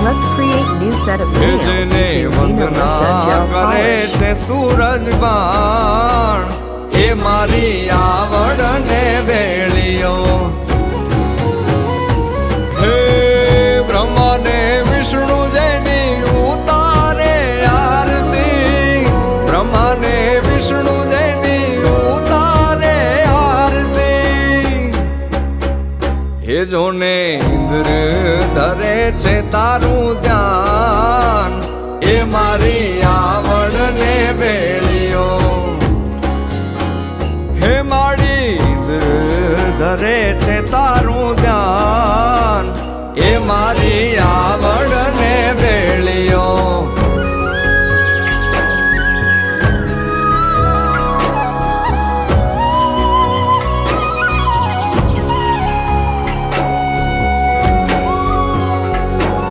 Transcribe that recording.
Let's create new set of nails જેને using Vina Lisa વંદના gel કરે polish. છે સૂરજ બાણ એ મારી આવડ ને વેળીઓ હે બ્રહ્મા ને વિષ્ણુ જેની ઉતારે આરતી બ્રહ્મા ને વિષ્ણુ જેની ઉતારે આરતી હે જોને ઇન્દ્ર ધરે છે તારું ધ્યાન એ મારી આવડ ને વેળીઓ હે મારી ઇન્દ્ર ધરે છે તારું ધ્યાન એ મારી